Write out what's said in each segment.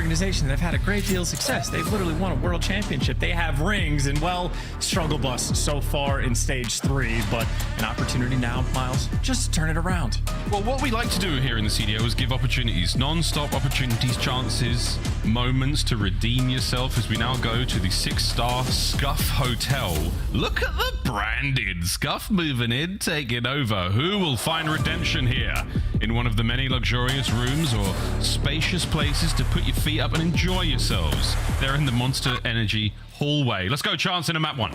organization that have had a great deal of success. They've literally won a world championship. They have rings and, well, struggle bus so far in stage 3, but an opportunity now, Miles, just to turn it around. Well, what we like to do here in the CDO is give opportunities, non-stop opportunities, chances, moments to redeem yourself as we now go to the 6-star Scuff Hotel. Look at the branded Scuff moving in, taking over. Who will find redemption here in one of the many luxurious rooms or spacious places to put your feet up and enjoy yourselves? They're in the Monster Energy hallway. Let's go, Chance, in a map 1.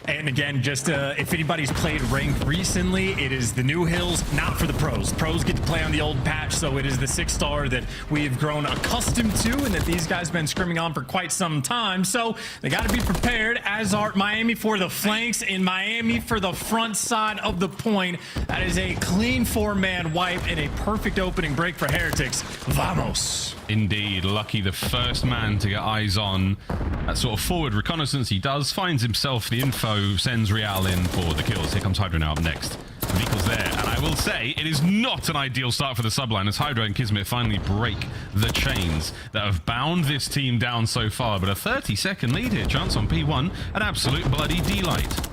And again, just if anybody's played ranked recently, it is the new hills, not for the pros. Pros get to play on the old patch, so it is the 6-star that we've grown accustomed to and that these guys have been scrimming on for quite some time. So they got to be prepared, as are Miami for the flanks and Miami for the front side of the point. That is a clean 4-man wipe and a perfect opening break for Heretics. Vamos. Indeed, Lucky, the first man to get eyes on that sort of forward reconnaissance he does, finds himself the info, sends Real in for the kills. Here comes Hydra now up next. Vehicle's there, and I will say it is not an ideal start for the subline as Hydra and Kismet finally break the chains that have bound this team down so far. But a 30-second lead here, Chance on P1, an absolute bloody delight.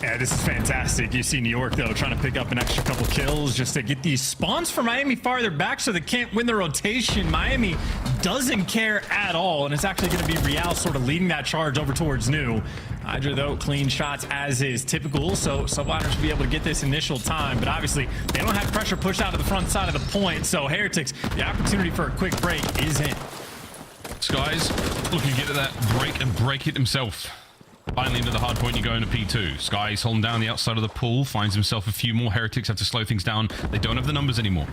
Yeah, this is fantastic. You see New York, though, trying to pick up an extra couple kills just to get these spawns for Miami farther back so they can't win the rotation. Miami doesn't care at all, and it's actually going to be Real sort of leading that charge over towards New. Hydra, though, clean shots as is typical, so subliners will be able to get this initial time, but obviously they don't have pressure pushed out to the front side of the point, so Heretics, the opportunity for a quick break is in. Skies looking to get at that break and break it himself. Finally into the hard point, you go into P2. Sky's holding down the outside of the pool, finds himself a few more. Heretics have to slow things down. They don't have the numbers anymore.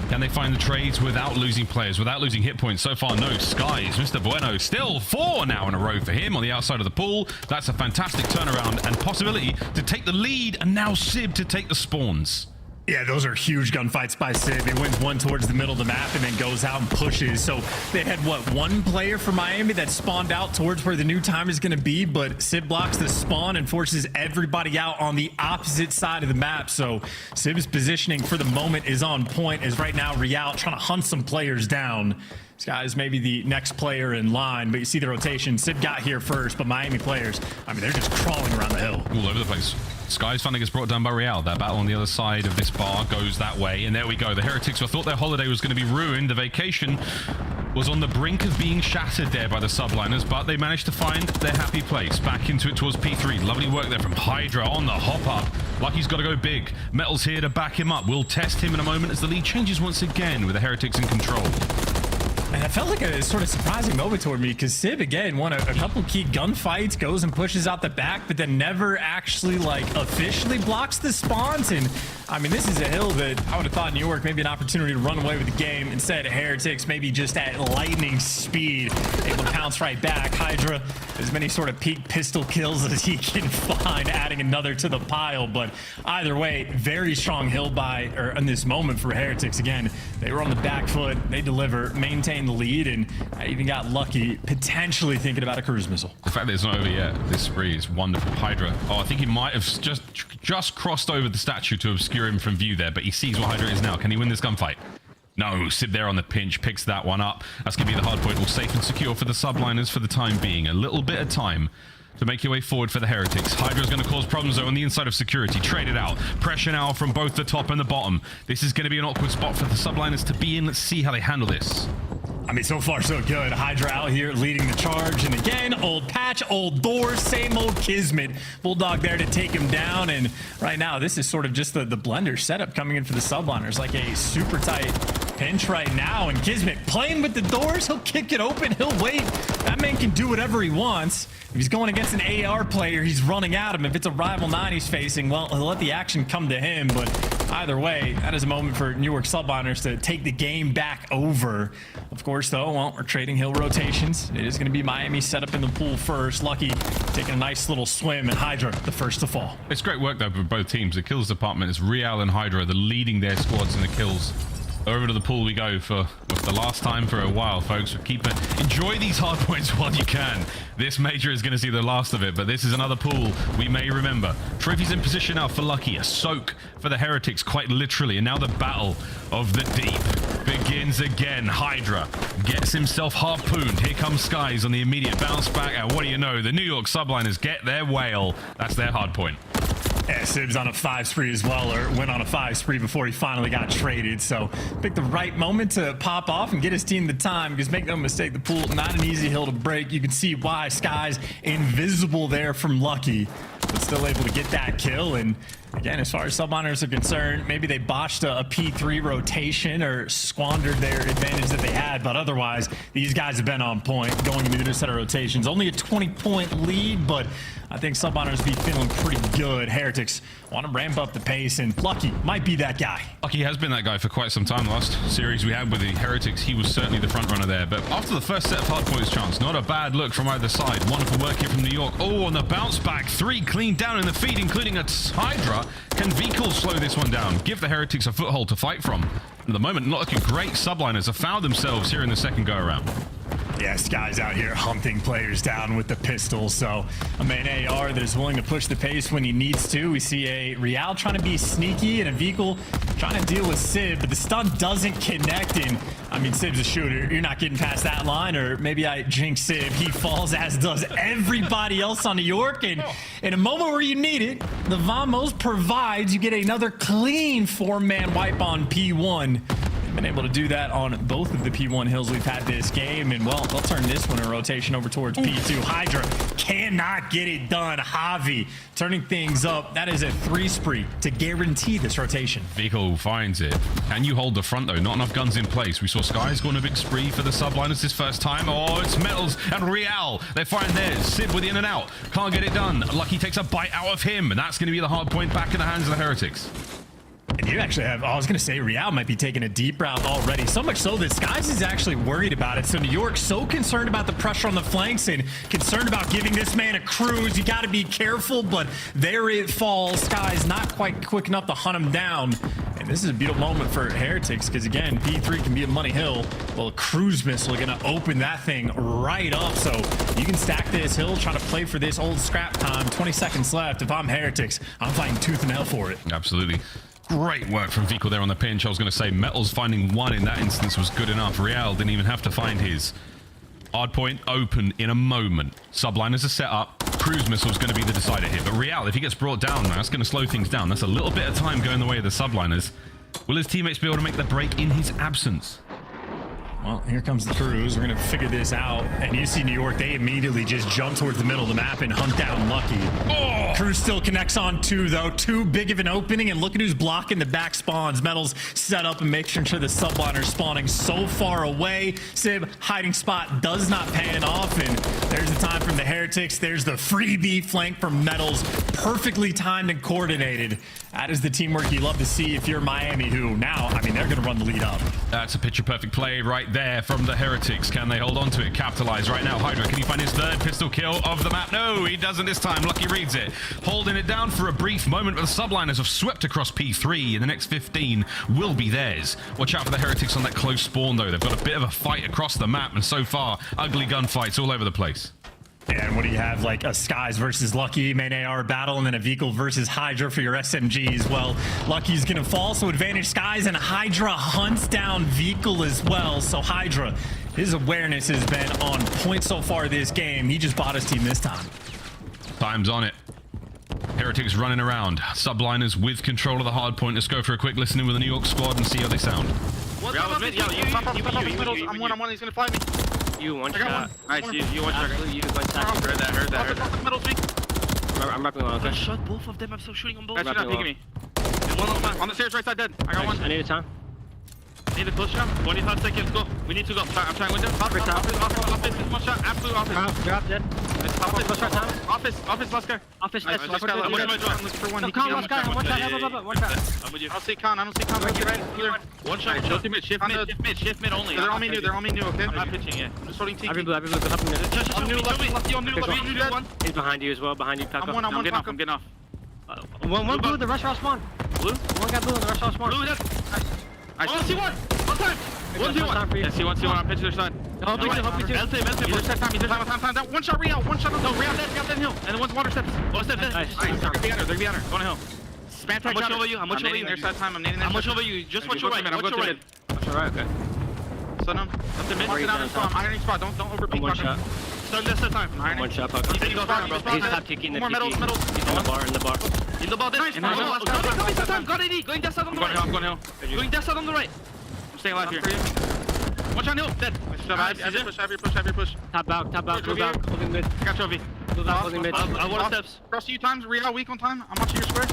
Can they find the trades without losing players, without losing hit points? So far, no. Skies, Mr. Bueno, still 4 now in a row for him on the outside of the pool. That's a fantastic turnaround and possibility to take the lead, and now Sib to take the spawns. Yeah, those are huge gunfights by Sib. He wins one towards the middle of the map and then goes out and pushes. So they had, what, one player for Miami that spawned out towards where the new time is going to be, but Sib blocks the spawn and forces everybody out on the opposite side of the map. So Sib's positioning for the moment is on point, as right now Real trying to hunt some players down. This guy is maybe the next player in line, but you see the rotation. Sib got here first, but Miami players, I mean, they're just crawling around the hill. All over the place. Sky's finally gets brought down by Real. That battle on the other side of this bar goes that way, and there we go. The Heretics who thought their holiday was going to be ruined. The vacation was on the brink of being shattered there by the subliners, but they managed to find their happy place. Back into it towards P3. Lovely work there from Hydra on the hop up. Lucky's got to go big. Metal's here to back him up. We'll test him in a moment as the lead changes once again with the Heretics in control. And it felt like a sort of surprising moment toward me because Sib, again, won a couple key gunfights, goes and pushes out the back, but then never actually, like, officially blocks the spawns. And, I mean, this is a hill that I would have thought New York maybe an opportunity to run away with the game. Instead, Heretics maybe just at lightning speed, able to pounce right back. Hydra, as many sort of peak pistol kills as he can find, adding another to the pile. But either way, very strong hill in this moment for Heretics. Again, they were on the back foot, they deliver, maintain the lead, and I even got Lucky potentially thinking about a cruise missile. The fact that it's not over yet, this spree is wonderful. Hydra, oh, I think he might have just crossed over the statue to obscure him from view there, but he sees what Hydra is now. Can he win this gunfight? No. Sib there on the pinch, picks that one up. That's gonna be the hard point. All safe and secure for the subliners for the time being. A little bit of time to make your way forward for the Heretics. Hydra's going to cause problems though on the inside of security. Trade it out. Pressure now from both the top and the bottom. This is going to be an awkward spot for the subliners to be in. Let's see how they handle this. I mean, so far so good. Hydra out here leading the charge, and again, old patch, old doors, same old Kismet. Bulldog there to take him down, and right now this is sort of just the blender setup coming in for the subliners, like a super tight pinch right now, and Kismet playing with the doors. He'll kick it open, he'll wait. That man can do whatever he wants. If he's going against an AR player, he's running at him. If it's a rival 9 he's facing, well, he'll let the action come to him. But either way, that is a moment for New York subliners to take the game back over. Of course, though, well, we're trading hill rotations. It is going to be Miami set up in the pool first. Lucky taking a nice little swim, and Hydra the first to fall. It's great work, though, for both teams. The kills department is Real and Hydra. They're leading their squads in the kills Over to the pool we go for the last time for a while, folks. Enjoy these hard points while you can. This major is going to see the last of it, but this is another pool we may remember. Trophies in position now for Lucky. A soak for the Heretics, quite literally. And now the battle of the deep begins again. Hydra gets himself harpooned. Here comes Skies on the immediate bounce back. And what do you know? The New York subliners get their whale. That's their hard point. Yeah, Sib's on a 5 spree as well, or went on a 5 spree before he finally got traded. So picked the right moment to pop off and get his team the time, because make no mistake, the pool, not an easy hill to break. You can see why Sky's invisible there from Lucky, but still able to get that kill. And again, as far as subliners are concerned, maybe they botched a P3 rotation or squandered their advantage that they had, but otherwise, these guys have been on point going into the set of rotations. Only a 20-point lead, but I think subliners be feeling pretty good. Heretics want to ramp up the pace, and Lucky might be that guy. Lucky has been that guy for quite some time. The last series we had with the Heretics, he was certainly the front runner there. But after the first set of hard points, chance, not a bad look from either side. Wonderful work here from New York. Oh, on the bounce back, 3 clean down in the feed, including a Hydra. Can Vikul slow this one down? Give the Heretics a foothold to fight from. At the moment, not looking great. Subliners have found themselves here in the second go-around. Yeah, Sky's out here hunting players down with the pistol, so a main AR that is willing to push the pace when he needs to. We see a Real trying to be sneaky and a Vikul trying to deal with Sib, but the stun doesn't connect. And I mean, Sib's a shooter. You're not getting past that line, or maybe I jinx Sib. He falls, as does everybody else on New York. And in a moment where you need it, the Vamos provides. You get another clean 4-man wipe on P1. Been able to do that on both of the P1 hills we've had this game, and well, they'll turn this one in rotation over towards P2. Hydra cannot get it done. Javi turning things up. That is a 3 spree to guarantee this rotation. Vikul finds it. Can you hold the front though? Not enough guns in place. We saw Skies going a big spree for the subliners this first time. Oh, it's Metals and Real. They find theirs. Sib with the in and out. Can't get it done. Lucky takes a bite out of him, and that's going to be the hard point back in the hands of the Heretics. And you actually have, I was going to say, Real might be taking a deep route already. So much so that Skies is actually worried about it. So New York's so concerned about the pressure on the flanks and concerned about giving this man a cruise. You got to be careful, but there it falls. Skies not quite quick enough to hunt him down. And this is a beautiful moment for Heretics, because again, P3 can be a money hill. Well, a cruise missile going to open that thing right up. So you can stack this hill, try to play for this old scrap time. 20 seconds left. If I'm Heretics, I'm fighting tooth and nail for it. Absolutely. Great work from Vikul there on the pinch. I was going to say Metals finding one in that instance was good enough. Real didn't even have to find his. Hard point open in a moment. Subliners are set up. Cruise missile's going to be the decider here. But Real, if he gets brought down, that's going to slow things down. That's a little bit of time going the way of the subliners. Will his teammates be able to make the break in his absence? Well, here comes the cruise. We're going to figure this out. And you see New York, they immediately just jump towards the middle of the map and hunt down Lucky. Oh! Cruise still connects on 2, though. Too big of an opening, and look at who's blocking the back spawns. Metals set up and making sure the subliner's spawning so far away. Sib, hiding spot does not pan off, and there's the time from the Heretics. There's the freebie flank from Metals. Perfectly timed and coordinated. That is the teamwork you love to see if you're Miami, who now, I mean, they're going to run the lead up. That's a picture-perfect play right there from the Heretics. Can they hold on to it? Capitalize right now. Hydra, can he find his 3rd pistol kill of the map? No, he doesn't this time. Lucky reads it. Holding it down for a brief moment, but the subliners have swept across P3. In the next 15 will be theirs. Watch out for the Heretics on that close spawn, though. They've got a bit of a fight across the map, and so far, ugly gunfights all over the place. And what do you have, like a Skies versus Lucky main AR battle, and then a Vikul versus Hydra for your SMGs? Well, Lucky's gonna fall, so advantage Skies, and Hydra hunts down Vikul as well. So Hydra, his awareness has been on point so far this game. He just bought his team this time. Time's on it. Heretics running around. Subliners with control of the hard point. Let's go for a quick listening with the New York squad and see how they sound. I'm one, he's gonna fly me. You one shot. Nice, you one shot. You one shot. Heard that. I'm wrapping one. I shot both of them. I'm still shooting on both. That shot picking me. On the stairs right side dead. I got one. I need a time. Need a close shot. 25 seconds. Go. We need to go. I'm trying window. Office. One shot. Absolute office. Drop dead. Office. Last guy. Office. I'm looking for one. Con, last guy. One shot. I'm with you. I don't see Con. Right. One shot. Shift mid only. They're on me new. Okay. I'm not pitching yet. I'm just holding TP. I've been blue. I'm new. He's behind you as well. Behind you. I'm one. I'm getting off. One blue. The rush spawn. Blue. One guy blue. The rush spawn. Blue. I see one. time. 1-2-1. Yes, he wants to on pitch to their side. No, please, He's time. One shot Real. One shot. No, Real dead hill. And then one's water steps. Water steps dead. Nice. They're gonna be on her. Going hill. Span tag. How much over you? How much over you? Their side time. I'm nading their side. How much over you? Just watch your right. Watch your right. Watch your right. Okay. Stun him. Up the mid. Mark it out in spawn. Ironing spot. Don't overpeak. One shot. Stun this time. One shot. He's top kicking the medals. He's in the bar. In the ball. Nice. Got AD. Going death side on the right. I'm going hill. Going death side on the right. I'm staying alive here. Watch on hill. Dead. Have your push. Top out. Move out. Holding mid. I got Trophy. Move out. Holding mid. I want steps. Cross you times. Real weak on time. I'm watching your square.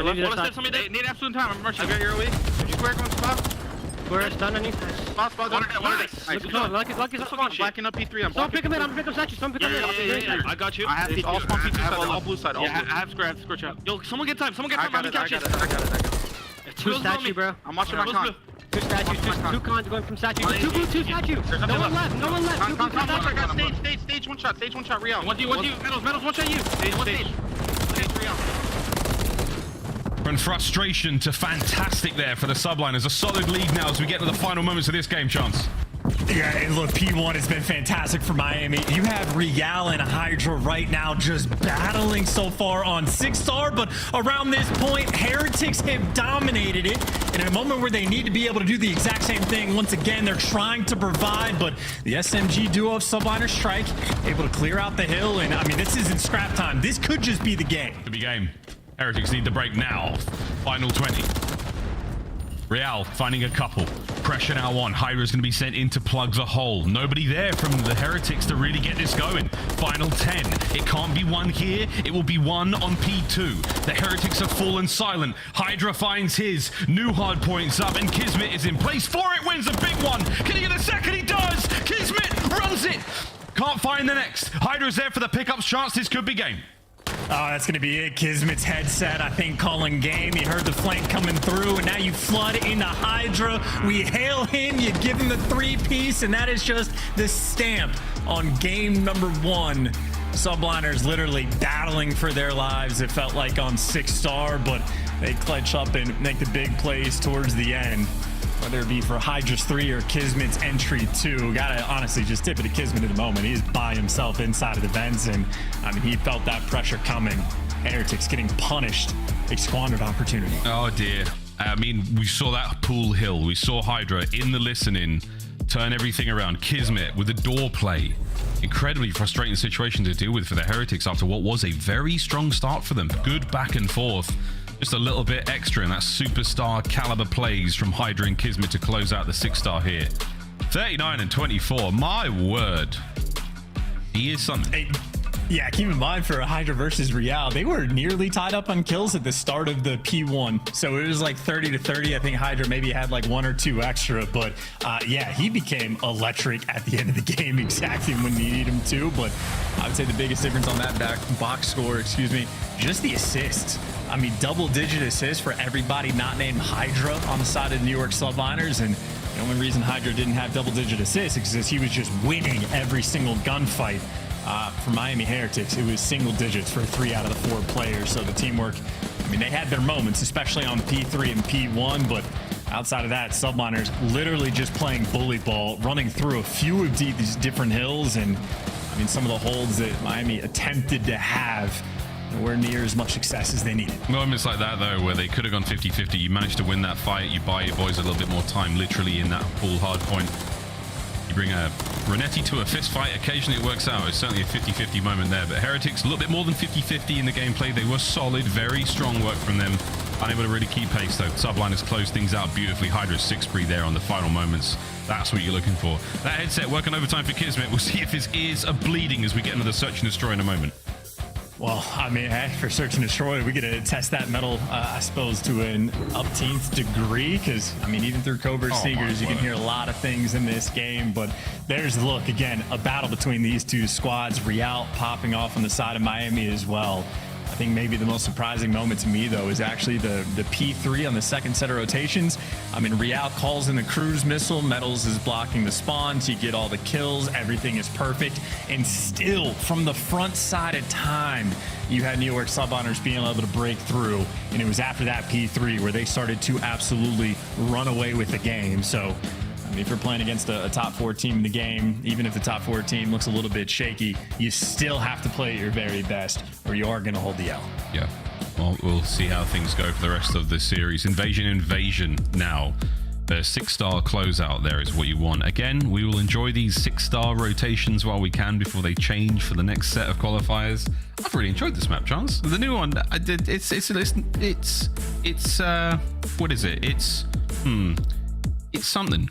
Water steps on me. Need absolute time. I'm merchant. I got your weak. Square going spot. Square stun on you. Spot. Nice. Luck is I'm blacking up P3. Don't pick him in. I'm gonna pick up Satchel. Don't pick him in. Yeah. I got you. I have all spawn P2 side. All blue side. Yeah, I have square chop. Yo, someone get time. I got it. Two statue, bro. I'm watching my con. Two statues. Two cons going from statue. Two blue, two statue. No one left. Two blue, two statue. Stage one shot. Real. One you. Medals. One shot you. Stage Real. From frustration to fantastic there for the subliners. A solid lead now as we get to the final moments of this game, Chance. Yeah, and look, P1 has been fantastic for Miami. You have Real and Hydra right now just battling so far on 6-star, but around this point, Heretics have dominated it. And in a moment where they need to be able to do the exact same thing, once again, they're trying to provide, but the SMG duo of Subliner Strike able to clear out the hill. And I mean, this isn't scrap time. This could just be the game. Could be game. Heretics need the break now. Final 20. Real finding a couple. Pressure now on. Hydra's going to be sent in to plug the hole. Nobody there from the Heretics to really get this going. Final 10. It can't be one here. It will be one on P2. The Heretics have fallen silent. Hydra finds his. New hard points up and Kismet is in place for it. Wins a big one. Can he get a second? He does. Kismet runs it. Can't find the next. Hydra's there for the pickups. Chance this could be game. Oh, that's going to be it. Kismet's headset, I think, calling game. You heard the flank coming through, and now you flood into Hydra. We hail him, you give him the 3-piece, and that is just the stamp on game number 1. Subliners literally battling for their lives, it felt like, on 6-star, but they clutch up and make the big plays towards the end. Whether it be for Hydra's 3 or Kismet's entry 2, gotta honestly just tip it to Kismet at the moment. He's by himself inside of the vents, and I mean, he felt that pressure coming. Heretics getting punished. They squandered opportunity. Oh dear. I mean, we saw that pool hill. We saw Hydra in the listening turn everything around. Kismet with the door play. Incredibly frustrating situation to deal with for the Heretics after what was a very strong start for them. Good back and forth. Just a little bit extra in that superstar caliber plays from Hydra and Kismet to close out the 6-star here. 39 and 24. My word. He is something. Hey, yeah, keep in mind for Hydra versus Real, they were nearly tied up on kills at the start of the P1. So it was like 30 to 30. I think Hydra maybe had like 1 or 2 extra, but yeah, he became electric at the end of the game exactly when you need him to. But I would say the biggest difference on that box score, just the assists. I mean, double-digit assists for everybody not named Hydra on the side of the New York Subliners, and the only reason Hydra didn't have double-digit assists is because he was just winning every single gunfight. For Miami Heretics, it was single digits for 3 out of the 4 players, so the teamwork, I mean, they had their moments, especially on P3 and P1, but outside of that, Subliners literally just playing bully ball, running through a few of these different hills, and I mean, some of the holds that Miami attempted to have nowhere near as much success as they needed. Moments like that, though, where they could have gone 50-50. You managed to win that fight. You buy your boys a little bit more time, literally, in that pool hard point. You bring a Renetti to a fist fight. Occasionally it works out. It's certainly a 50-50 moment there. But Heretics, a little bit more than 50-50 in the gameplay. They were solid. Very strong work from them. Unable to really keep pace, though. Subliners closed things out beautifully. Hydra's 6-spree there on the final moments. That's what you're looking for. That headset working overtime for Kismet. We'll see if his ears are bleeding as we get into the search and destroy in a moment. Well, I mean, hey, for Search and Destroy, we get to test that metal, I suppose, to an upteenth degree, because, I mean, even through Covert Seekers, you can hear a lot of things in this game, but there's, look, again, a battle between these two squads. Real popping off on the side of Miami as well. I think maybe the most surprising moment to me, though, is actually the P3 on the second set of rotations. I mean, Real calls in the cruise missile. Metals is blocking the spawns. You get all the kills. Everything is perfect. And still, from the front side of time, you had New York Subliners being able to break through. And it was after that P3 where they started to absolutely run away with the game. So I mean, if you're playing against a top 4 team in the game, even if the top 4 team looks a little bit shaky, you still have to play at your very best or you are going to hold the L. Yeah. Well, we'll see how things go for the rest of the series. Invasion now. The 6-star closeout there is what you want. Again, we will enjoy these 6-star rotations while we can before they change for the next set of qualifiers. I've really enjoyed this map, Chance. The new one, it's what is it? It's something.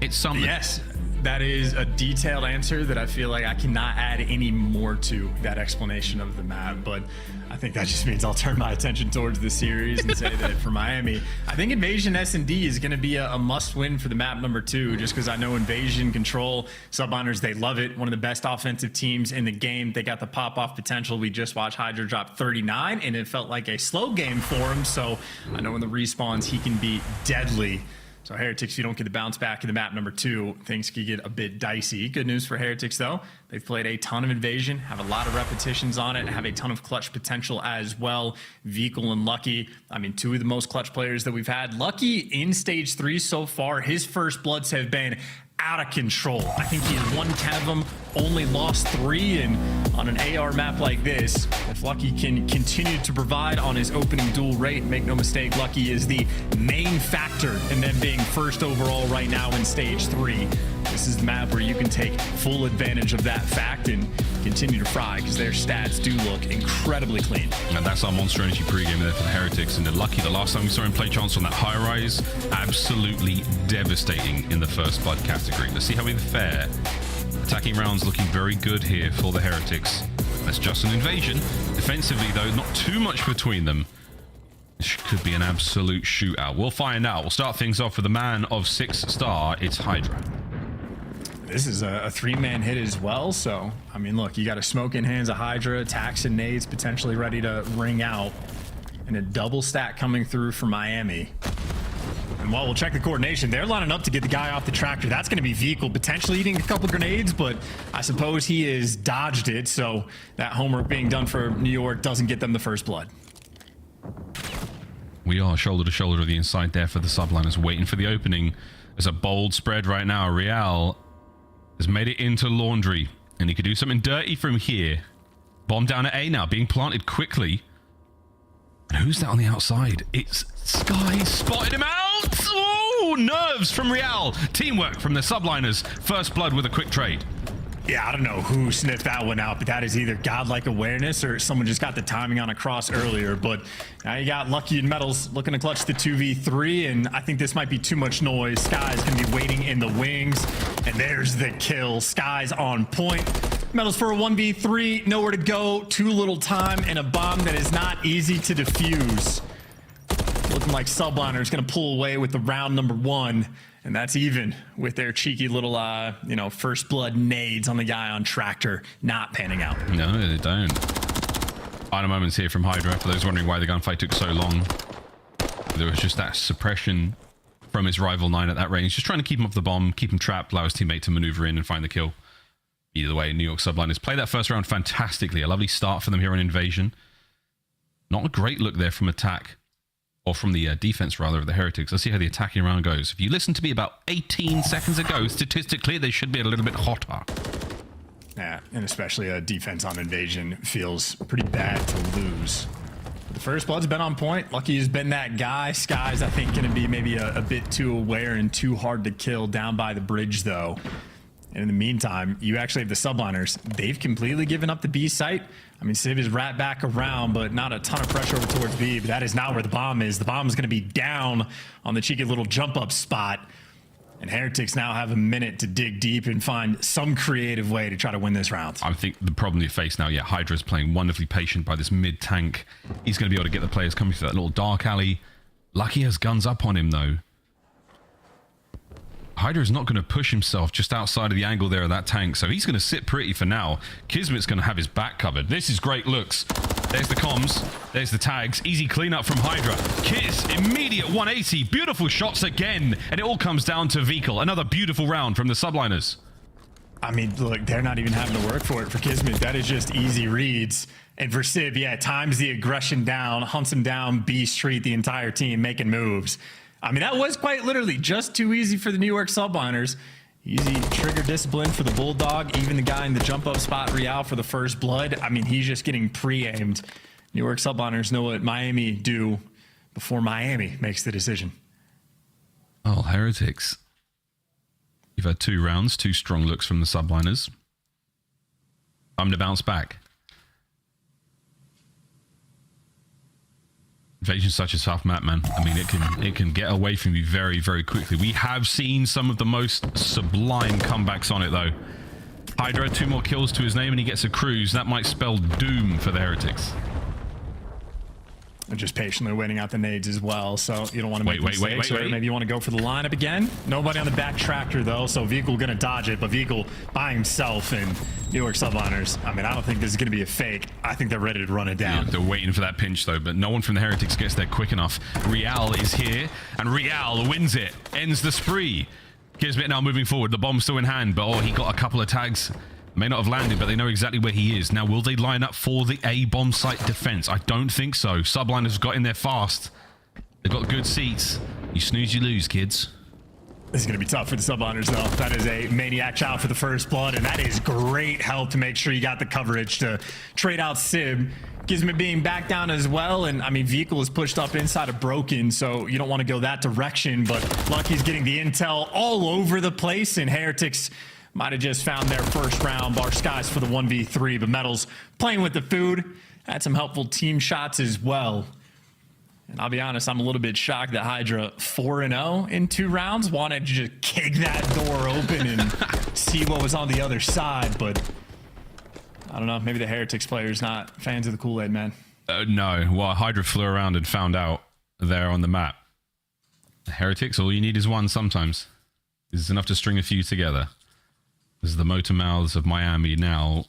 It's something. Yes, that is a detailed answer that I feel like I cannot add any more to that explanation of the map, but I think that just means I'll turn my attention towards the series and say that for Miami, I think Invasion S&D is going to be a must-win for the map number 2, just because I know Invasion, Control, Subliners, they love it. One of the best offensive teams in the game. They got the pop-off potential. We just watched Hydra drop 39, and it felt like a slow game for him, so I know in the respawns, he can be deadly. So Heretics, if you don't get the bounce back in the map number 2, things could get a bit dicey. Good news for Heretics, though. They've played a ton of Invasion, have a lot of repetitions on it, and have a ton of clutch potential as well. Vehicle and Lucky, I mean, 2 of the most clutch players that we've had. Lucky in Stage 3 so far, his first bloods have been out of control. I think he has won 10 of them, only lost 3, and on an AR map like this, if Lucky can continue to provide on his opening duel rate, make no mistake, Lucky is the main factor in them being first overall right now in Stage 3. This is the map where you can take full advantage of that fact and continue to fry, because their stats do look incredibly clean. And that's our Monster Energy pregame there for the Heretics. And the Lucky, the last time we saw him play Chance on that high rise, absolutely devastating in the first blood category. Let's see how we fare. Attacking rounds looking very good here for the Heretics. That's just an Invasion. Defensively, though, not too much between them. This could be an absolute shootout. We'll find out. We'll start things off with the man of 6-star. It's Hydra. This is a 3-man hit as well, so, I mean, look, you got a smoke in hands of Hydra, attacks and nades potentially ready to ring out, and a double stack coming through for Miami. And while we'll check the coordination, they're lining up to get the guy off the tractor. That's going to be Vehicle, potentially eating a couple grenades, but I suppose he has dodged it, so that homework being done for New York doesn't get them the first blood. We are shoulder to shoulder to the inside there for the subliners, waiting for the opening. There's a bold spread right now. Real has made it into Laundry, and he could do something dirty from here. Bomb down at A now, being planted quickly. And who's that on the outside? It's Sky, spotted him out! Oh, nerves from Real. Teamwork from the subliners. First blood with a quick trade. Yeah, I don't know who sniffed that one out, but that is either godlike awareness or someone just got the timing on a cross earlier. But now you got Lucky and Metals looking to clutch the 2v3, and I think this might be too much noise. Sky's going to be waiting in the wings, and there's the kill. Sky's on point. Metals for a 1v3, nowhere to go, too little time, and a bomb that is not easy to defuse. Looking like Subliner is going to pull away with the round number 1. And that's even with their cheeky little, first blood nades on the guy on tractor not panning out. No, they don't. Final moments here from Hydra. For those wondering why the gunfight took so long, there was just that suppression from his rival 9 at that range. Just trying to keep him off the bomb, keep him trapped, allow his teammate to maneuver in and find the kill. Either way, New York Subliners play that first round fantastically. A lovely start for them here on Invasion. Not a great look there from attack. Or from the defense, rather, of the Heretics. Let's see how the attacking round goes. If you listened to me about 18 seconds ago, statistically, they should be a little bit hotter. Yeah, and especially a defense on Invasion feels pretty bad to lose. But the first blood's been on point. Lucky has been that guy. Sky's, I think, going to be maybe a bit too aware and too hard to kill down by the bridge, though. And in the meantime, you actually have the subliners. They've completely given up the B site. I mean, Civ is right back around, but not a ton of pressure over towards B, but that is not where the bomb is. The bomb is going to be down on the cheeky little jump up spot. And Heretics now have a minute to dig deep and find some creative way to try to win this round. I think the problem you face now, Hydra's playing wonderfully patient by this mid tank. He's going to be able to get the players coming through that little dark alley. Lucky has guns up on him, though. Hydra is not going to push himself just outside of the angle there of that tank, so he's going to sit pretty for now. Kismet's going to have his back covered. This is great looks. There's the comms. There's the tags. Easy cleanup from Hydra. Kiss, immediate 180. Beautiful shots again. And it all comes down to Vehicle. Another beautiful round from the subliners. I mean, look, they're not even having to work for it for Kismet. That is just easy reads. And for Civ, times the aggression down, hunts him down B Street, the entire team making moves. I mean, that was quite literally just too easy for the New York Subliners. Easy trigger discipline for the Bulldog. Even the guy in the jump up spot, Real, for the first blood. I mean, he's just getting pre-aimed. New York Subliners know what Miami do before Miami makes the decision. Oh, Heretics. You've had 2 rounds, 2 strong looks from the Subliners. Time to bounce back. Invasion's such a tough map, man. I mean, it can get away from you very, very quickly. We have seen some of the most sublime comebacks on it, though. Hydra, 2 more kills to his name, and he gets a cruise. That might spell doom for the Heretics. And just patiently waiting out the nades as well, so you don't want to make mistakes. Wait. Maybe you want to go for the lineup again. Nobody on the back tractor, though, so Vehicle going to dodge it, but Vehicle by himself and New York Subliners. I mean, I don't think this is going to be a fake. I think they're ready to run it down. Yeah, they're waiting for that pinch, though, but no one from the Heretics gets there quick enough. Real is here, and Real wins it. Ends the spree. Kismet now moving forward. The bomb's still in hand, but oh, he got a couple of tags. May not have landed, but they know exactly where he is. Now, will they line up for the A bomb site defense? I don't think so. Subliners got in there fast. They've got good seats. You snooze, you lose, kids. This is going to be tough for the Subliners, though. That is a Maniac child for the first blood, and that is great help to make sure you got the coverage to trade out Sib. Gizmo being back down as well, and I mean, Vehicle is pushed up inside of Broken, so you don't want to go that direction, but Lucky's getting the intel all over the place, and Heretics might have just found their first round. Bar Skies for the 1v3, but Metals playing with the food. Had some helpful team shots as well. And I'll be honest, I'm a little bit shocked that Hydra 4-0 in 2 rounds. Wanted to just kick that door open and see what was on the other side, but I don't know. Maybe the Heretics players not fans of the Kool-Aid, man. No. Well, Hydra flew around and found out there on the map. The Heretics, all you need is one sometimes. This is enough to string a few together. As the motor mouths of Miami now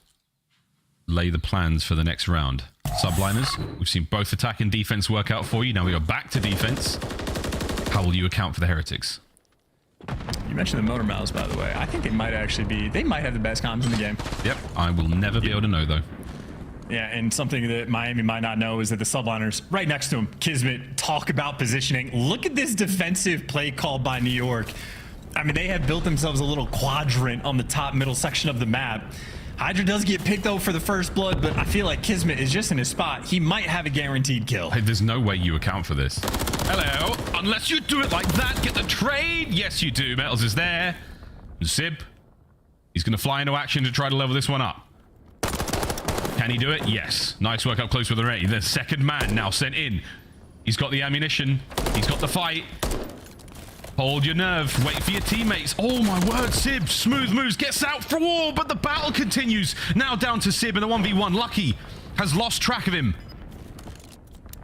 lay the plans for the next round. Subliners, we've seen both attack and defense work out for you. Now we are back to defense. How will you account for the Heretics? You mentioned the motor mouths, by the way. I think they might actually be, they might have the best comms in the game. Yep, I will never be able to know, though. Yeah, and something that Miami might not know is that the Subliners right next to him, Kismet, talk about positioning. Look at this defensive play called by New York. I mean, they have built themselves a little quadrant on the top middle section of the map. Hydra does get picked though for the first blood, but I feel like Kismet is just in his spot. He might have a guaranteed kill. Hey, there's no way you account for this. Hello, unless you do it like that, get the trade. Yes, you do. Metals is there. Zib, he's going to fly into action to try to level this one up. Can he do it? Yes. Nice work up close with the Ray. The second man now sent in. He's got the ammunition. He's got the fight. Hold your nerve. Wait for your teammates. Oh my word, Sib. Smooth moves. Gets out for war, but the battle continues. Now down to Sib in a 1v1. Lucky has lost track of him.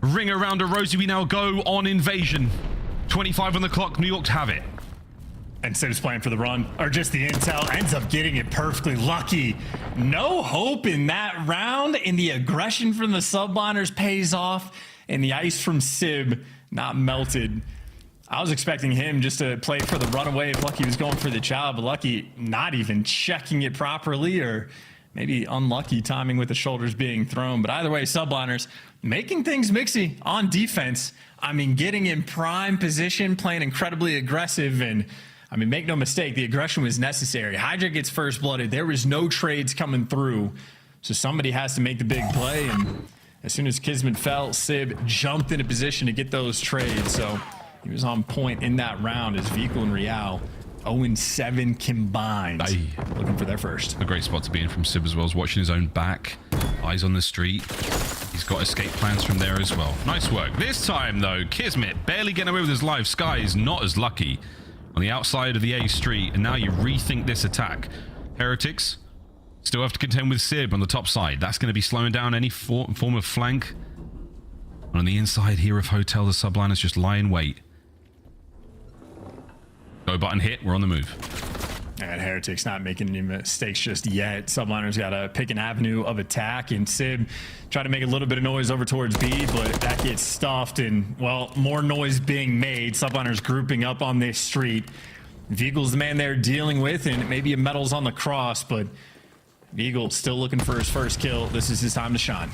Ring around a Rosie. We now go on invasion. 25 on the clock. New York have it. And Sib's playing for the run, or just the intel, ends up getting it perfectly. Lucky. No hope in that round, and the aggression from the Subliners pays off, and the ice from Sib not melted. I was expecting him just to play for the runaway if Lucky was going for the child, but Lucky not even checking it properly, or maybe unlucky timing with the shoulders being thrown. But either way, Subliners making things mixy on defense. I mean, getting in prime position, playing incredibly aggressive, and I mean, make no mistake, the aggression was necessary. Hydra gets first blooded. There was no trades coming through, so somebody has to make the big play, and as soon as Kismet fell, Sib jumped into position to get those trades, so he was on point in that round as Vehicle and Real 0-7 combined. Aye. Looking for their first. A great spot to be in from Sib as well, as watching his own back. Eyes on the street. He's got escape plans from there as well. Nice work. This time, though, Kismet barely getting away with his life. Sky is not as lucky on the outside of the A street, and now you rethink this attack. Heretics still have to contend with Sib on the top side. That's going to be slowing down any form of flank. And on the inside here of Hotel, the Subliners just lie in wait. Go button hit, we're on the move. And Heretics not making any mistakes just yet. Subliners got to pick an avenue of attack, and Sib try to make a little bit of noise over towards B, but that gets stuffed, and, well, more noise being made. Subliners grouping up on this street. Vehicle's the man they're dealing with, and maybe a Metals on the cross, but Eagle still looking for his first kill. This is his time to shine.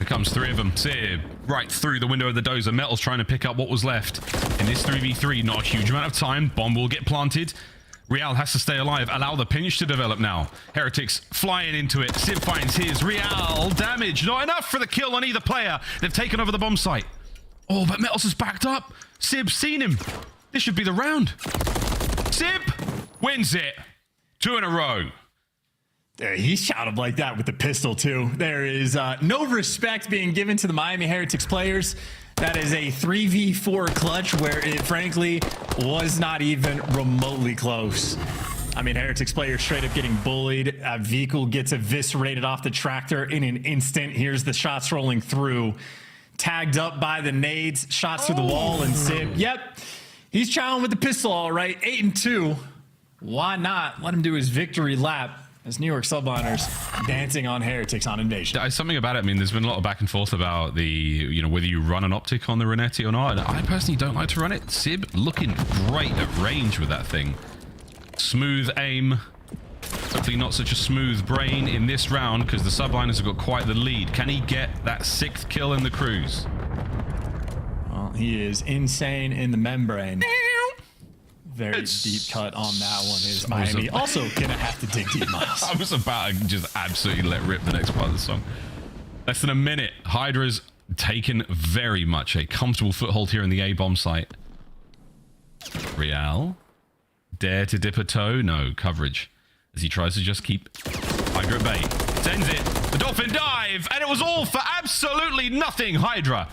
Here comes 3 of them. Sib right through the window of the dozer. Metal's trying to pick up what was left. In this 3v3, not a huge amount of time. Bomb will get planted. Real has to stay alive. Allow the pinch to develop now. Heretics flying into it. Sib finds his. Real damage. Not enough for the kill on either player. They've taken over the bomb site. Oh, but Metals is backed up. Sib's seen him. This should be the round. Sib wins it. 2 in a row. He shot him like that with the pistol, too. There is no respect being given to the Miami Heretics players. That is a 3v4 clutch where it, frankly, was not even remotely close. I mean, Heretics players straight up getting bullied. Vehicle gets eviscerated off the tractor in an instant. Here's the shots rolling through. Tagged up by the nades. Shots through the wall and Sib. Yep. He's chowing with the pistol, all right. 8-2. Why not? Let him do his victory lap. As New York Subliners dancing on Heretics on Invasion. There's something about it. I mean, there's been a lot of back and forth about the, you know, whether you run an optic on the Renetti or not. And I personally don't like to run it. Sib looking great at range with that thing. Smooth aim. Hopefully not such a smooth brain in this round because the Subliners have got quite the lead. Can he get that 6th kill in the cruise? Well, he is insane in the membrane. Very deep cut on that one is Miami. Also gonna have to dig deep, Miles. I was about to just absolutely let rip the next part of the song. Less than a minute. Hydra's taken very much a comfortable foothold here in the A bomb site. Real. Dare to dip a toe? No, coverage. As he tries to just keep Hydra at bay. Sends it. The Dolphin dive! And it was all for absolutely nothing. Hydra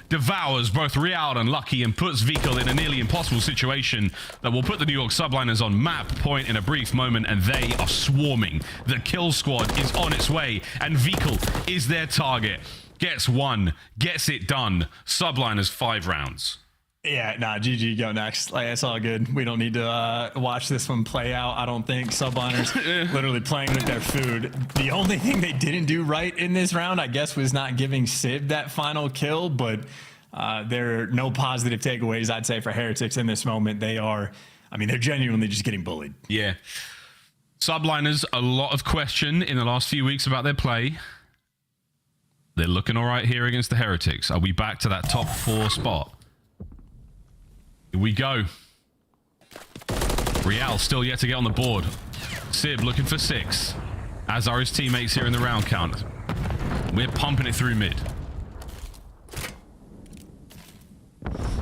devours both Real and Lucky and puts Vehicle in a nearly impossible situation that will put the New York Subliners on map point in a brief moment, and they are swarming. The kill squad is on its way, and Vehicle is their target. Gets 1, gets it done. Subliners 5 rounds. Yeah, nah, GG, go next. Like, it's all good. We don't need to watch this one play out, I don't think. Subliners literally playing with their food. The only thing they didn't do right in this round, I guess, was not giving Sib that final kill, but there are no positive takeaways, I'd say, for Heretics in this moment. They are, I mean, they're genuinely just getting bullied. Yeah. Subliners, a lot of question in the last few weeks about their play. They're looking all right here against the Heretics. Are we back to that top 4 spot? Here we go. Real still yet to get on the board. Sib looking for 6. As are his teammates here in the round count. We're pumping it through mid.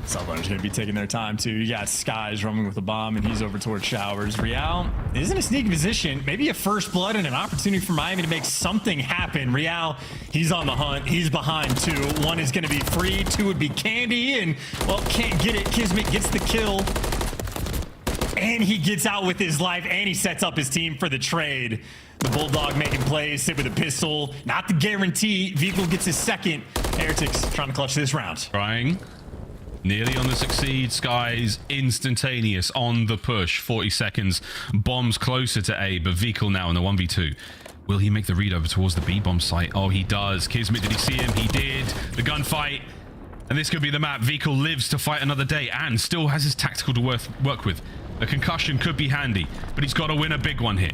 Subliners going to be taking their time too. You got Skies roaming with a bomb, and he's over towards Showers. Real is in a sneaky position. Maybe a first blood and an opportunity for Miami to make something happen. Real, he's on the hunt. He's behind 2. 1 is going to be free. 2 would be Candy, and, well, can't get it. Kismet gets the kill. And he gets out with his life, and he sets up his team for the trade. The Bulldog making plays, Sib with a pistol. Not the guarantee. Vehicle gets his 2nd. Heretics trying to clutch this round. Trying. Nearly on the succeed. Skies instantaneous on the push. 40 seconds. Bombs closer to A, but Vehicle now in the 1v2. Will he make the read over towards the B bomb site? Oh, he does. Kismet, did he see him? He did. The gunfight. And this could be the map. Vehicle lives to fight another day and still has his tactical to work with. A concussion could be handy, but he's got to win a big one here.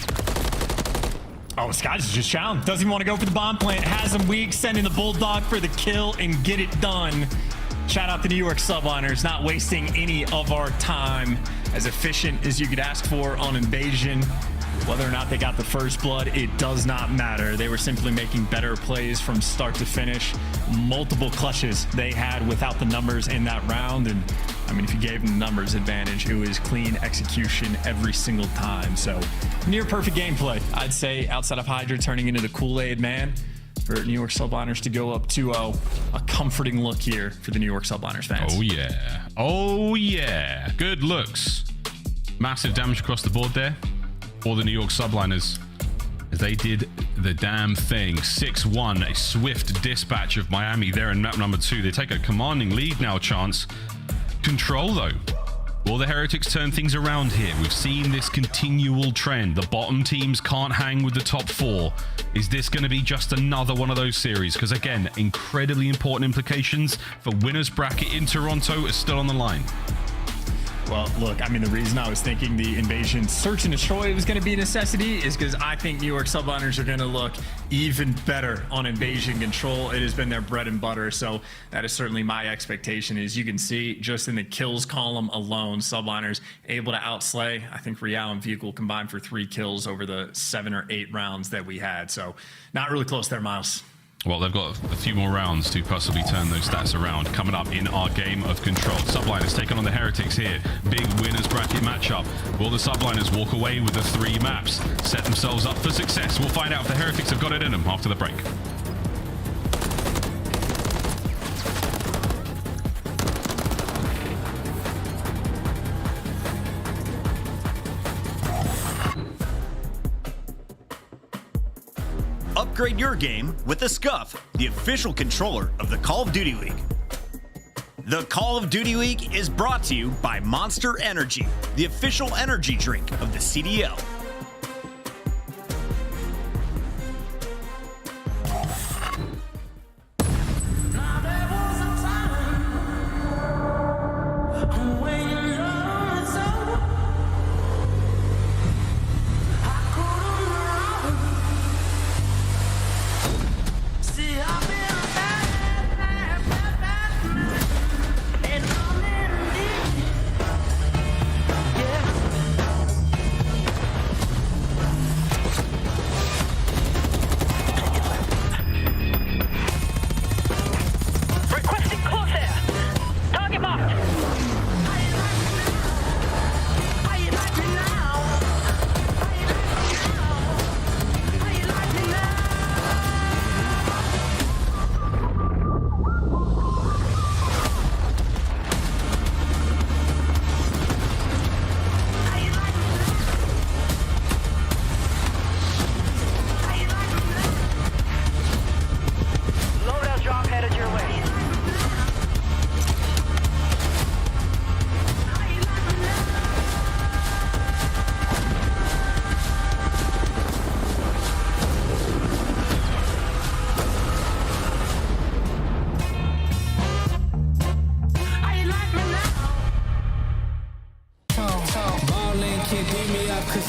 Oh, Skies is just challenged. Doesn't even want to go for the bomb plant. Has him weak, sending the Bulldog for the kill and get it done. Shout out to New York Subliners, not wasting any of our time. As efficient as you could ask for on Invasion. Whether or not they got the first blood, it does not matter. They were simply making better plays from start to finish. Multiple clutches they had without the numbers in that round. And I mean, if you gave them the numbers advantage, it was clean execution every single time. So near perfect gameplay, I'd say, outside of Hydra turning into the Kool-Aid man. For New York Subliners to go up 2-0. A comforting look here for the New York Subliners fans. Oh, yeah. Oh, yeah. Good looks. Massive damage across the board there for the New York Subliners as they did the damn thing. 6-1. A swift dispatch of Miami there in map number 2. They take a commanding lead now, Chance. Control, though. Will the Heretics turn things around here? We've seen this continual trend. The bottom teams can't hang with the top 4. Is this going to be just another one of those series? Because again, incredibly important implications for winners bracket in Toronto is still on the line. Well, look, I mean, the reason I was thinking the invasion search and destroy was going to be a necessity is because I think New York subliners are going to look even better on invasion control. It has been their bread and butter, so that is certainly my expectation. As you can see, just in the kills column alone, subliners able to outslay. I think Real and Vehicle combined for 3 kills over the 7 or 8 rounds that we had, so not really close there, Miles. Well, they've got a few more rounds to possibly turn those stats around. Coming up in our game of control. Subliners taking on the Heretics here. Big winners bracket matchup. Will the Subliners walk away with the 3 maps? Set themselves up for success? We'll find out if the Heretics have got it in them after the break. Upgrade your game with the Scuff, the official controller of the Call of Duty League. The Call of Duty League is brought to you by Monster Energy, the official energy drink of the CDL.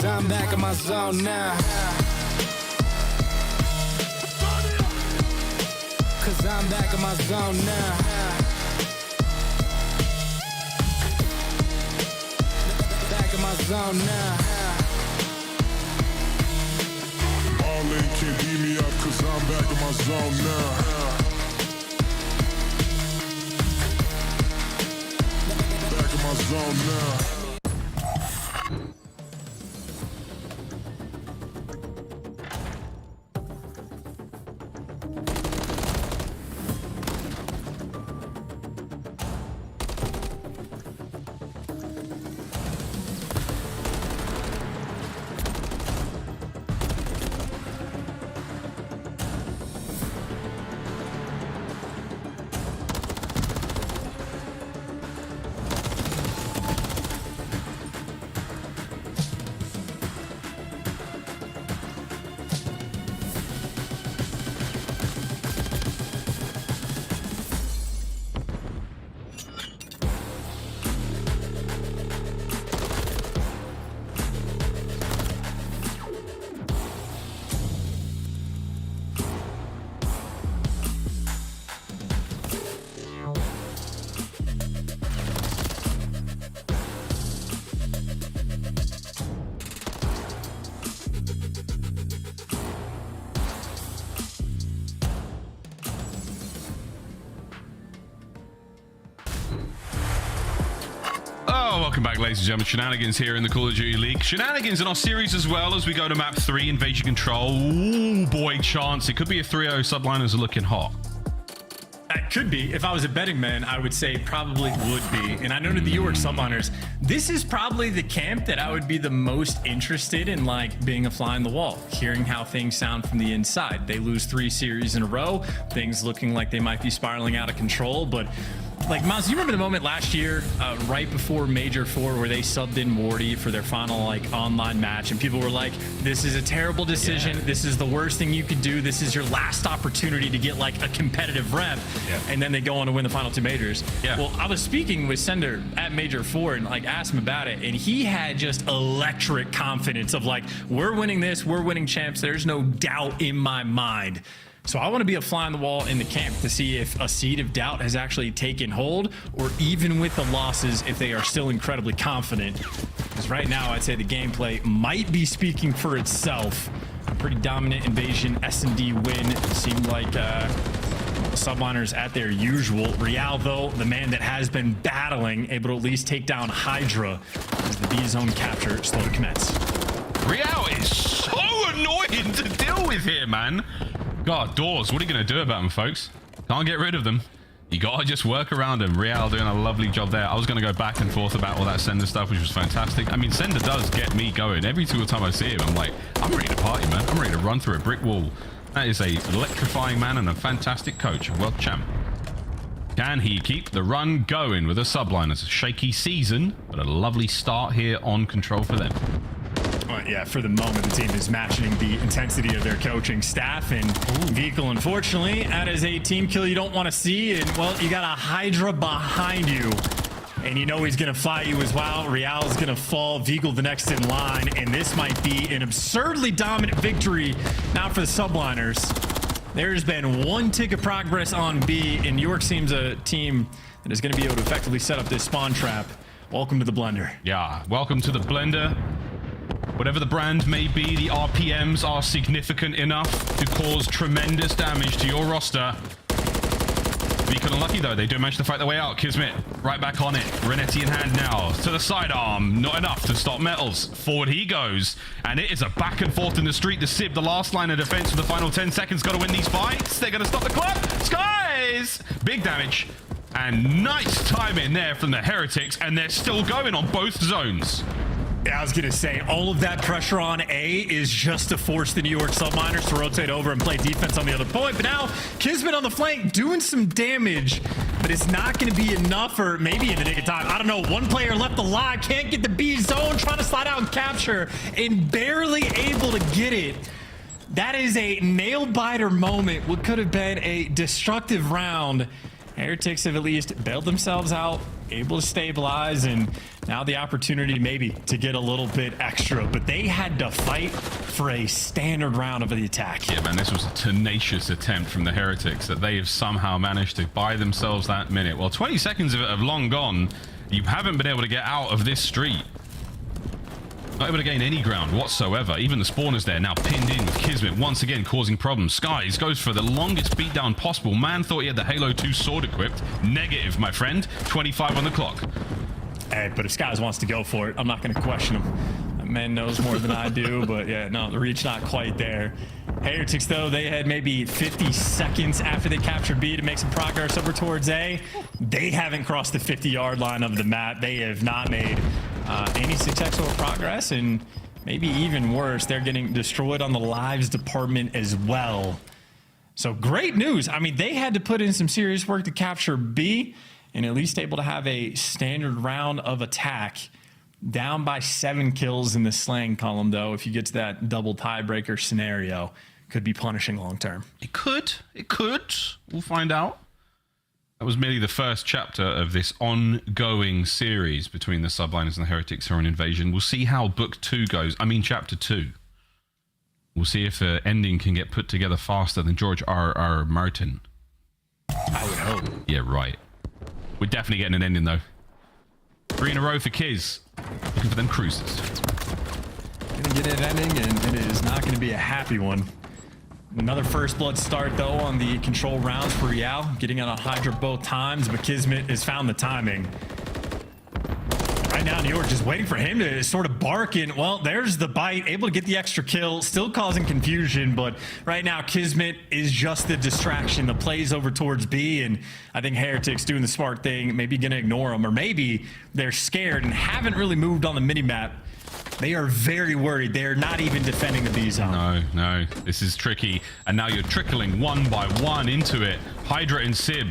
I'm back in my zone now. Cause I'm back in my zone now. Back in my zone now. Marlin can't beat me up cause I'm back in my zone now. Back in my zone now. Welcome back, ladies and gentlemen. Shenanigans here in the Call of Duty League. Shenanigans in our series as well as we go to map 3, Invasion Control. Ooh, boy, chance. It could be a 3-0. Subliners are looking hot. It could be. If I was a betting man, I would say probably would be. And I know to the New York subliners, this is probably the camp that I would be the most interested in, like, being a fly on the wall, hearing how things sound from the inside. They lose 3 series in a row, things looking like they might be spiraling out of control, but Like, Miles, you remember the moment last year, right before Major 4, where they subbed in Morty for their final, like, online match, and people were like, this is a terrible decision. Yeah. This is the worst thing you could do. This is your last opportunity to get, like, a competitive rep. Yeah. And then they go on to win the final 2 majors. Yeah. Well, I was speaking with Sender at Major 4 and, like, asked him about it, and he had just electric confidence of, like, we're winning this, we're winning champs. There's no doubt in my mind. So I want to be a fly on the wall in the camp to see if a seed of doubt has actually taken hold, or even with the losses, if they are still incredibly confident. Because right now, I'd say the gameplay might be speaking for itself. A pretty dominant invasion S&D win. Seemed like subliners at their usual. Real, though, the man that has been battling, able to at least take down Hydra as the B zone capture slow to commence. Real is so annoying to deal with here, man. God, doors, what are you going to do about them, folks? Can't get rid of them. You got to just work around them. Real doing a lovely job there. I was going to go back and forth about all that Sender stuff, which was fantastic. I mean, Sender does get me going. Every single time I see him, I'm like, I'm ready to party, man. I'm ready to run through a brick wall. That is a electrifying man and a fantastic coach, a world champ. Can he keep the run going with a subline? It's a shaky season, but a lovely start here on Control for them. Yeah, for the moment, the team is matching the intensity of their coaching staff. And Vehicle, unfortunately, that is a team kill you don't want to see. And, well, you got a Hydra behind you. And you know he's going to fly you as well. Real's going to fall. Vehicle the next in line. And this might be an absurdly dominant victory now for the subliners. There's been 1 tick of progress on B. And New York seems a team that is going to be able to effectively set up this spawn trap. Welcome to the blender. Yeah, welcome to the blender. Whatever the brand may be, the RPMs are significant enough to cause tremendous damage to your roster. Beacon unlucky though, they do manage to fight their way out. Kismet right back on it. Renetti in hand now to the sidearm. Not enough to stop Metals. Forward he goes. And it is a back and forth in the street. The Sib, the last line of defense for the final 10 seconds. Got to win these fights. They're going to stop the clock. Skies! Big damage. And nice timing there from the Heretics. And they're still going on both zones. Yeah, I was going to say, all of that pressure on A is just to force the New York subminers to rotate over and play defense on the other point. But now, Kismet on the flank doing some damage, but it's not going to be enough, or maybe in the nick of time. I don't know. 1 player left alive, can't get the B zone, trying to slide out and capture, and barely able to get it. That is a nail-biter moment. What could have been a destructive round. Heretics have at least bailed themselves out, able to stabilize, and now the opportunity maybe to get a little bit extra, but they had to fight for a standard round of the attack. Yeah, man, this was a tenacious attempt from the Heretics that they have somehow managed to buy themselves that minute. Well, 20 seconds of it have long gone. You haven't been able to get out of this street. Not able to gain any ground whatsoever. Even the spawners there now pinned in with Kismet once again causing problems. Skies goes for the longest beatdown possible. Man thought he had the Halo 2 sword equipped. Negative, my friend. 25 on the clock. Hey, but if Skies wants to go for it, I'm not going to question him. That man knows more than I do, but yeah, no, the reach not quite there. Heretics, though, they had maybe 50 seconds after they captured B to make some progress over towards A. They haven't crossed the 50-yard line of the map. They have not made any successful progress, and maybe even worse, they're getting destroyed on the lives department as well. So great news. I mean, they had to put in some serious work to capture B, and at least able to have a standard round of attack. Down by 7 kills in the slang column, though. If you get to that double tiebreaker scenario, could be punishing long term. It could. We'll find out. That was merely the first chapter of this ongoing series between the Subliners and the Heretics who are an invasion. We'll see how book 2 goes. I mean, chapter 2. We'll see if the ending can get put together faster than George R.R. Martin. I would hope. Yeah, right. We're definitely getting an ending, though. 3 in a row for Kiz. Looking for them cruisers. Gonna get an ending, and it is not going to be a happy one. Another first blood start, though, on the control rounds for Real. Getting on a Hydra both times, but Kismet has found the timing. Right now, New York just waiting for him to sort of bark in. Well, there's the bite, able to get the extra kill, still causing confusion, but right now, Kismet is just the distraction. The plays over towards B, and I think Heretics doing the smart thing, maybe gonna ignore them, or maybe they're scared and haven't really moved on the minimap. They are very worried. They are not even defending the B zone. No, this is tricky. And now you're trickling one by one into it. Hydra and Sib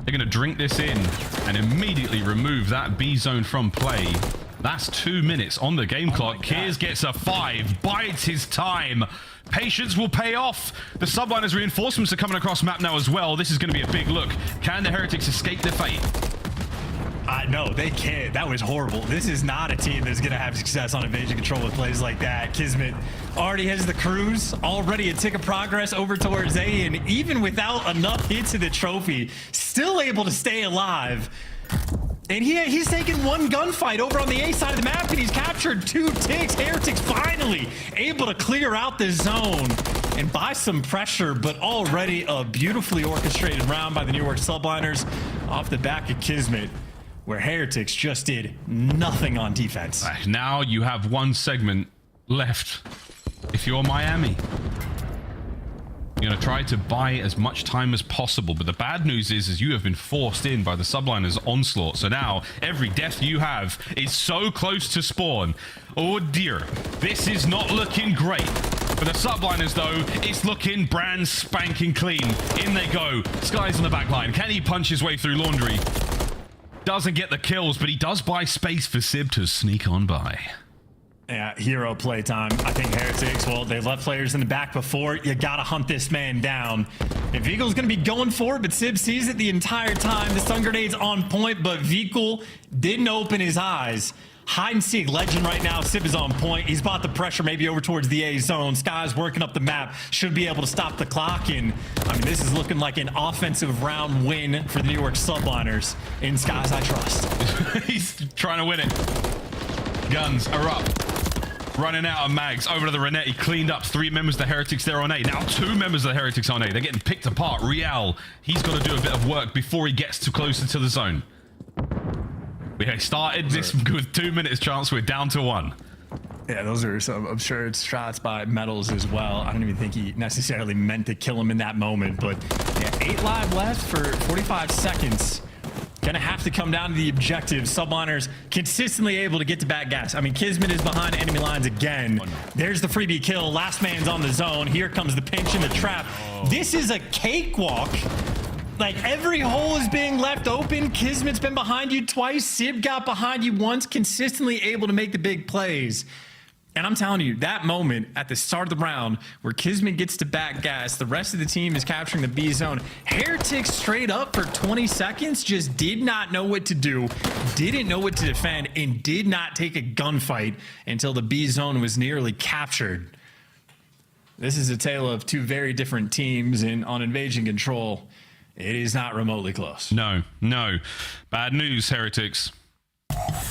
They're going to drink this in and immediately remove that B zone from play. That's 2 minutes on the game clock. Kiers gets a 5, bides his time. Patience will pay off. The Subliners reinforcements are coming across map now as well. This is going to be a big look. Can the Heretics escape their fate? No, they can't. That was horrible. This is not a team that's going to have success on invasion control with plays like that. Kismet already has the cruise, already a tick of progress over towards A, and even without enough hits of the trophy, still able to stay alive. And he's taken one gunfight over on the A side of the map, and he's captured 2 ticks. Heretics finally able to clear out the zone and buy some pressure, but already a beautifully orchestrated round by the New York Subliners off the back of Kismet, where Heretics just did nothing on defense. Now you have one segment left. If you're Miami, you're going to try to buy as much time as possible, but the bad news is you have been forced in by the Subliners' onslaught. So now every death you have is so close to spawn. Oh dear, this is not looking great. For the Subliners though, it's looking brand spanking clean. In they go. Sky's on the back line. Can he punch his way through Laundry? Doesn't get the kills, but he does buy space for Sib to sneak on by. Yeah, hero playtime. I think Heretics, well, they've left players in the back before. You gotta hunt this man down. And Vikel's gonna be going for it, but Sib sees it the entire time. The stun grenade's on point, but Vikel didn't open his eyes. Hide and seek legend right now. Sib is on point. He's bought the pressure maybe over towards the A zone. Sky's working up the map. Should be able to stop the clock. And I mean, this is looking like an offensive round win for the New York Subliners. In Skies, I trust. He's trying to win it. Guns are up. Running out of mags. Over to the Renette. He cleaned up 3 members of the Heretics there on A. Now 2 members of the Heretics on A. They're getting picked apart. Real, he's got to do a bit of work before he gets too closer to the zone. We started this with 2 minutes chance. We're down to 1. Yeah, those are some absurd shots by Metals as well. I don't even think he necessarily meant to kill him in that moment, but yeah, 8 live left for 45 seconds. Gonna have to come down to the objective. Subliners consistently able to get to back gas. I mean, Kismet is behind enemy lines again. There's the freebie kill. Last man's on the zone. Here comes the pinch and the trap. This is a cakewalk. Like, every hole is being left open. Kismet's been behind you twice. Sib got behind you once, consistently able to make the big plays. And I'm telling you, that moment at the start of the round where Kismet gets to back gas, the rest of the team is capturing the B zone. Heretics straight up for 20 seconds just did not know what to do, didn't know what to defend, and did not take a gunfight until the B zone was nearly captured. This is a tale of 2 very different teams, and on invasion control, it is not remotely close. No. Bad news, Heretics.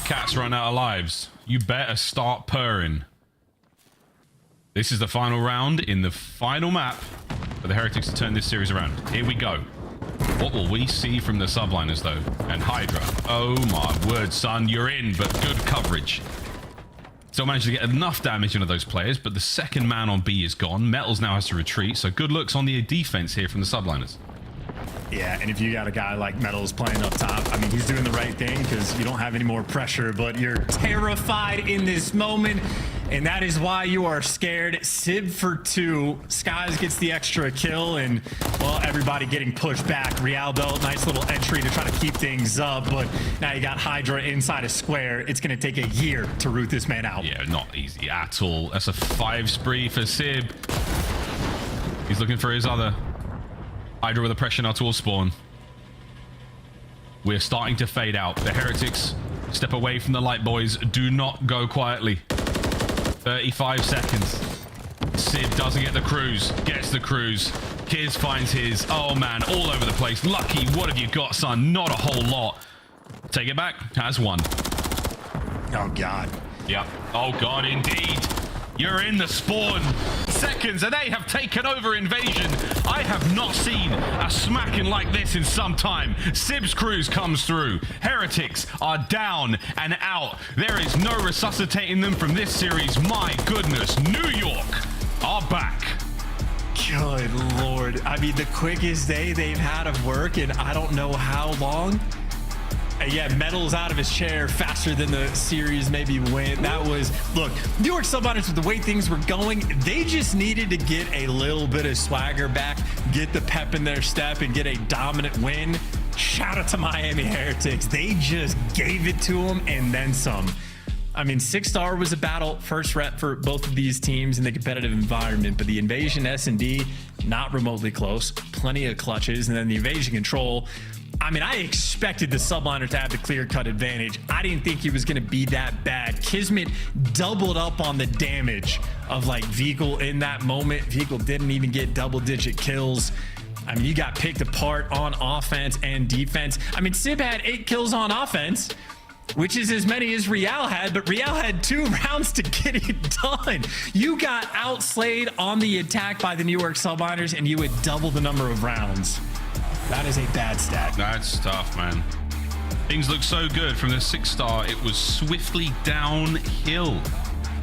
Cats run out of lives. You better start purring. This is the final round in the final map for the Heretics to turn this series around. Here we go. What will we see from the Subliners, though? And Hydra. Oh my word, son. You're in, but good coverage. Still managed to get enough damage into those players, but the second man on B is gone. Metals now has to retreat, so good looks on the defense here from the Subliners. Yeah, and if you got a guy like Metals playing up top, I mean, he's doing the right thing because you don't have any more pressure, but you're terrified in this moment, and that is why you are scared. Sib for 2. Skies gets the extra kill, and, well, everybody getting pushed back. Realdo, nice little entry to try to keep things up, but now you got Hydra inside a square. It's going to take a year to root this man out. Yeah, not easy at all. That's a 5 spree for Sib. He's looking for his other. Hydra with a pressure now towards spawn. We're starting to fade out. The Heretics step away from the light boys. Do not go quietly. 35 seconds. Sib doesn't get the cruise. Gets the cruise. Kiz finds his. Oh man, all over the place. Lucky, what have you got, son? Not a whole lot. Take it back. Has 1. Oh God. Yep. Oh God, indeed. You're in the spawn. Seconds, and they have taken over invasion. I have not seen a smacking like this in some time. Sib's cruise comes through. Heretics are down and out. There is no resuscitating them from this series. My goodness, New York are back. Good Lord. I mean, the quickest day they've had of work in I don't know how long. Yeah, Metals out of his chair faster than the series maybe went. That was, look, New York Subliners, with the way things were going, they just needed to get a little bit of swagger back, get the pep in their step, and get a dominant win. shout out to Miami Heretics. They just gave it to them and then some. I mean, 6-star was a battle, first rep for both of these teams in the competitive environment, but the Invasion S&D, not remotely close, plenty of clutches, and then the Invasion Control. I mean, I expected the Subliner to have the clear-cut advantage. I didn't think he was going to be that bad. Kismet doubled up on the damage of, like, Vehicle in that moment. Vehicle didn't even get double-digit kills. I mean, you got picked apart on offense and defense. I mean, Sib had 8 kills on offense, which is as many as Real had, but Real had 2 rounds to get it done. You got outslayed on the attack by the New York Subliners, and you had double the number of rounds. That is a bad stat. That's tough, man. Things look so good from the 6-star. It was swiftly downhill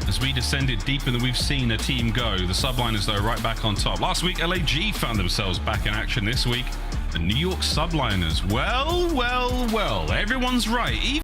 as we descended deeper than we've seen a team go. The Subliners, though, right back on top. Last week, LAG found themselves back in action. This week, the New York Subliners. Well, everyone's right.